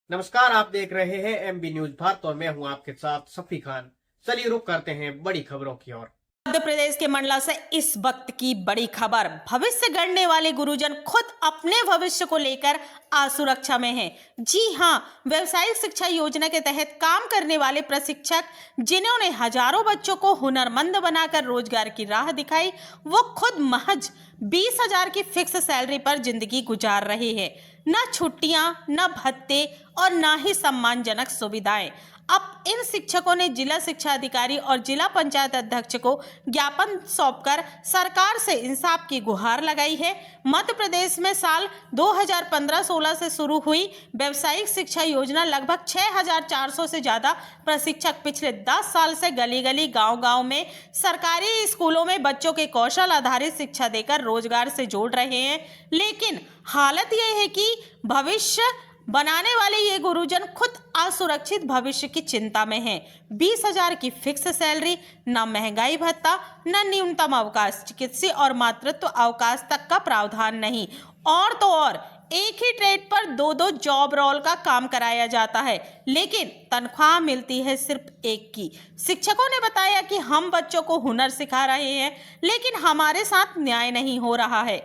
नमस्कार, आप देख रहे हैं एमबी न्यूज भारत और मैं हूं आपके साथ सफी खान। चलिए रुक करते हैं बड़ी खबरों की ओर। मध्य प्रदेश के मंडला से इस वक्त की बड़ी खबर। भविष्य गढ़ने वाले गुरुजन खुद अपने भविष्य को लेकर असुरक्षा में हैं। जी हां, व्यावसायिक शिक्षा योजना के तहत काम करने वाले प्रशिक्षक जिन्होंने हजारों बच्चों को हुनरमंद बनाकर रोजगार की राह दिखाई, वो खुद महज 20,000 की फिक्स सैलरी पर जिंदगी गुजार रहे हैं। न छुट्टियां, न भत्ते और न ही सम्मानजनक सुविधाएं। अब इन शिक्षकों ने जिला शिक्षा अधिकारी और जिला पंचायत अध्यक्ष को ज्ञापन सौंपकर सरकार से इंसाफ की गुहार लगाई है। मध्य प्रदेश में साल 2015-16 से शुरू हुई व्यावसायिक शिक्षा योजना लगभग 6,400 से ज्यादा प्रशिक्षक पिछले 10 साल से गली गली गांव-गांव में सरकारी स्कूलों में बच्चों के कौशल आधारित शिक्षा देकर रोजगार से जोड़ रहे हैं। लेकिन हालत यह है कि भविष्य बनाने वाले ये गुरुजन खुद असुरक्षित भविष्य की चिंता में हैं। 20,000 की फिक्स सैलरी, न महंगाई भत्ता, न न्यूनतम अवकाश, चिकित्सीय और मातृत्व अवकाश तक का प्रावधान नहीं। और तो और एक ही ट्रेड पर दो जॉब रोल का काम कराया जाता है, लेकिन तनख्वाह मिलती है सिर्फ एक की। शिक्षकों ने बताया कि हम बच्चों को हुनर सिखा रहे हैं, लेकिन हमारे साथ न्याय नहीं हो रहा है।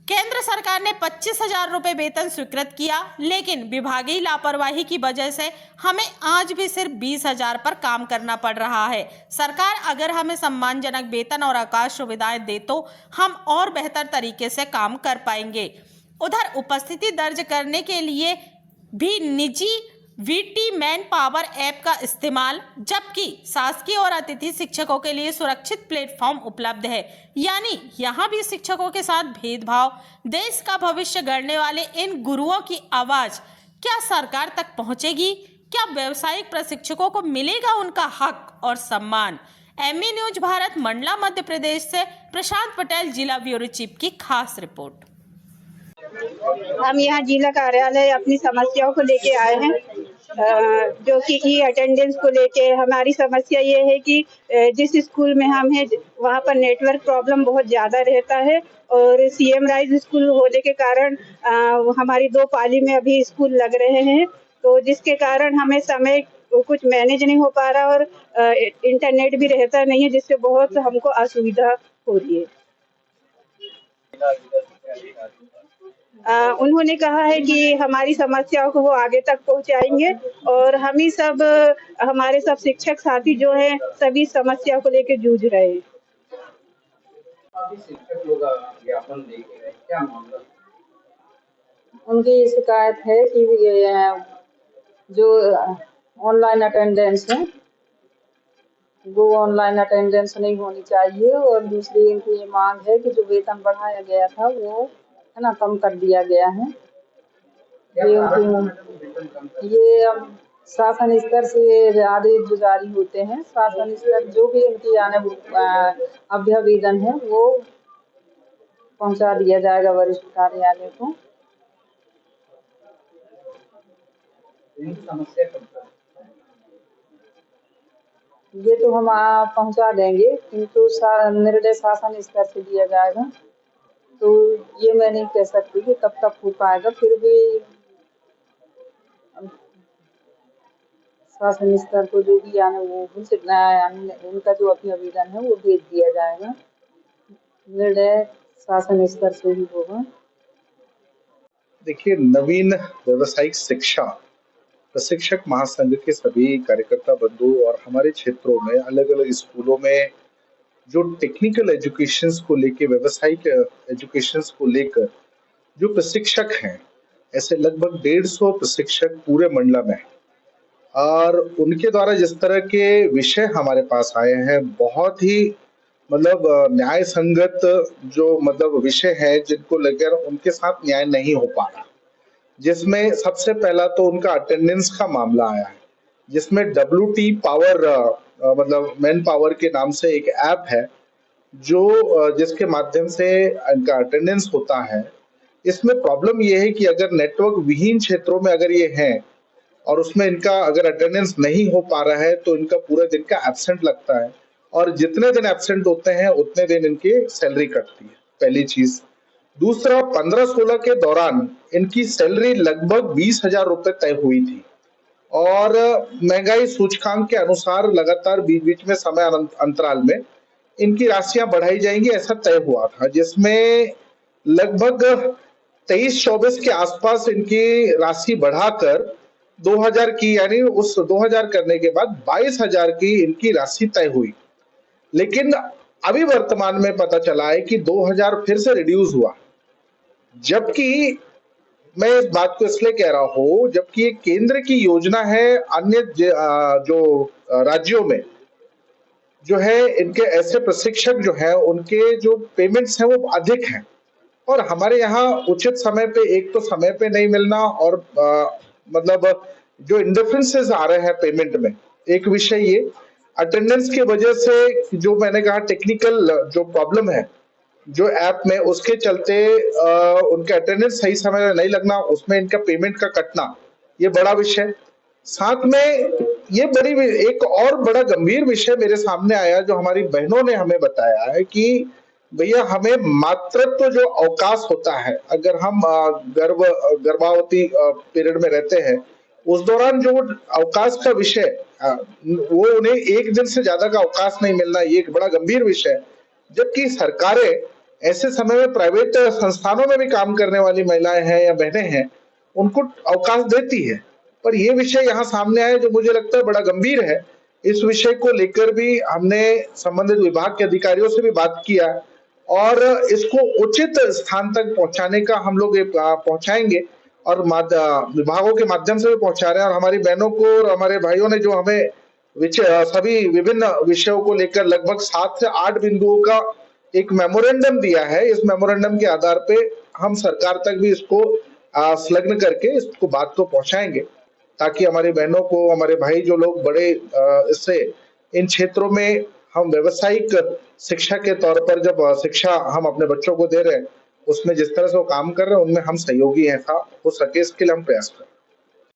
केंद्र सरकार ने 25,000 रुपये वेतन स्वीकृत किया, लेकिन विभागीय लापरवाही की वजह से हमें आज भी सिर्फ 20,000 पर काम करना पड़ रहा है। सरकार अगर हमें सम्मानजनक वेतन और अवकाश सुविधाएं दे तो हम और बेहतर तरीके से काम कर पाएंगे। उधर उपस्थिति दर्ज करने के लिए भी निजी वीटी मैन पावर ऐप का इस्तेमाल, जबकि शासकीय और अतिथि शिक्षकों के लिए सुरक्षित प्लेटफॉर्म उपलब्ध है। यानी यहाँ भी शिक्षकों के साथ भेदभाव। देश का भविष्य गढ़ने वाले इन गुरुओं की आवाज क्या सरकार तक पहुंचेगी? क्या व्यावसायिक प्रशिक्षकों को मिलेगा उनका हक और सम्मान? एमबी न्यूज भारत मंडला मध्य प्रदेश से प्रशांत पटेल, जिला ब्यूरो चीफ की खास रिपोर्ट। हम यहाँ जिला कार्यालय अपनी समस्याओं को लेके आए हैं, जो कि ई अटेंडेंस को लेके। हमारी समस्या ये है कि जिस स्कूल में हम हैं वहाँ पर नेटवर्क प्रॉब्लम बहुत ज़्यादा रहता है और सीएम राइज स्कूल होने के कारण हमारी 2 पाली में अभी स्कूल लग रहे हैं, तो जिसके कारण हमें समय कुछ मैनेज नहीं हो पा रहा और इंटरनेट भी रहता नहीं है, जिससे बहुत हमको असुविधा हो रही है। उन्होंने कहा है कि हमारी समस्याओं को वो आगे तक पहुंचाएंगे और हम ही सब, हमारे सब शिक्षक साथी जो हैं सभी समस्या को लेकर जूझ रहे हैं। शिक्षक लोग ज्ञापन देके गए, क्या मामला? उनकी शिकायत है कि जो ऑनलाइन अटेंडेंस है वो ऑनलाइन अटेंडेंस नहीं होनी चाहिए, और दूसरी इनकी ये मांग है कि जो वेतन बढ़ाया गया था वो है ना कम कर दिया गया है। ये अब शासन स्तर से आदेश जो जारी होते हैं, शासन स्तर जो भी इनकी अभ्यावेदन है वो पहुंचा दिया जाएगा वरिष्ठ कार्यालय को। ये तो हम पहुंचा देंगे, किंतु निर्णय शासन स्तर से दिया जाएगा, तो ये मैं नहीं कह सकती कि कब तक हो पाएगा। फिर भी शासन स्तर को जो भी आने वो उनका जो अभ्यावेदन है वो भेज दिया जाएगा। निर्णय शासन स्तर से ही होगा। देखिए, नवीन व्यावसायिक शिक्षा प्रशिक्षक महासंघ के सभी कार्यकर्ता बंधु और हमारे क्षेत्रों में अलग अलग स्कूलों में जो टेक्निकल एजुकेशंस को लेकर, व्यावसायिक एजुकेशंस को लेकर जो प्रशिक्षक हैं, ऐसे लगभग 150 प्रशिक्षक पूरे मंडला में, और उनके द्वारा जिस तरह के विषय हमारे पास आए हैं, बहुत ही न्याय संगत जो विषय है जिनको लेकर उनके साथ न्याय नहीं हो पा रहा। जिसमें सबसे पहला तो उनका अटेंडेंस का मामला आया है, जिसमें WT पावर मैन पावर के नाम से एक ऐप है जो जिसके माध्यम से इनका अटेंडेंस होता है। इसमें प्रॉब्लम ये है कि अगर नेटवर्क विहीन क्षेत्रों में अगर ये हैं और उसमें इनका अगर अटेंडेंस नहीं हो पा रहा है तो इनका पूरे दिन का एब्सेंट लगता है, और जितने दिन एब्सेंट होते हैं उतने दिन इनकी सैलरी कटती है, पहली चीज। दूसरा 15-16 के दौरान इनकी सैलरी लगभग 20,000 रुपए तय हुई थी और महंगाई सूचकांक के अनुसार लगातार बीच बीच में समय अंतराल में इनकी राशियां बढ़ाई जाएंगी ऐसा तय हुआ था, जिसमें लगभग 23-24 के आसपास इनकी राशि बढ़ाकर 2000 की, यानी उस 2000 करने के बाद 22,000 की इनकी राशि तय हुई। लेकिन अभी वर्तमान में पता चला है कि 2000 फिर से रिड्यूस हुआ, जबकि मैं इस बात को इसलिए कह रहा हूं जबकि ये केंद्र की योजना है। अन्य जो राज्यों में जो है इनके ऐसे प्रशिक्षक जो है उनके जो पेमेंट्स हैं वो अधिक हैं और हमारे यहाँ उचित समय पे, एक तो समय पे नहीं मिलना और मतलब जो इंडिफरेंसेस आ रहे हैं पेमेंट में, एक विषय ये अटेंडेंस की वजह से जो मैंने कहा टेक्निकल जो प्रॉब्लम है जो ऐप में, उसके चलते उनके अटेंडेंस सही समय में नहीं लगना, उसमें इनका पेमेंट का कटना, ये बड़ा विषय। साथ में ये एक और बड़ा गंभीर विषय मेरे सामने आया जो हमारी बहनों ने हमें बताया है कि भैया हमें मातृत्व जो अवकाश होता है, अगर हम गर्भावती पीरियड में रहते हैं उस दौरान जो अवकाश का विषय वो उन्हें एक दिन से ज्यादा का अवकाश नहीं मिलना, ये एक बड़ा गंभीर विषय है। जबकि सरकारें ऐसे समय में प्राइवेट संस्थानों में भी काम करने वाली महिलाएं हैं या बहनें हैं उनको अवकाश देती है, पर ये विषय यहाँ सामने आया जो मुझे लगता है बड़ा गंभीर है। इस विषय को लेकर भी हमने संबंधित विभाग के अधिकारियों से भी बात किया और इसको उचित स्थान तक पहुंचाने का हम लोग पहुंचाएंगे और विभागों के माध्यम से भी पहुंचा रहे हैं। और हमारी बहनों को और हमारे भाइयों ने जो हमें सभी विभिन्न विषयों को लेकर लगभग 7 से 8 बिंदुओं का एक मेमोरेंडम दिया है, इस मेमोरेंडम के आधार पे हम सरकार तक भी इसको संलग्न करके इसको बात को पहुंचाएंगे ताकि हमारी बहनों को, हमारे भाई जो लोग बड़े इससे इन क्षेत्रों में हम व्यवसायिक शिक्षा के तौर पर जब शिक्षा हम अपने बच्चों को दे रहे हैं उसमें जिस तरह से वो काम कर रहे हैं उनमें हम सहयोगी ऐसा हो सके इसके लिए हम प्रयास करें।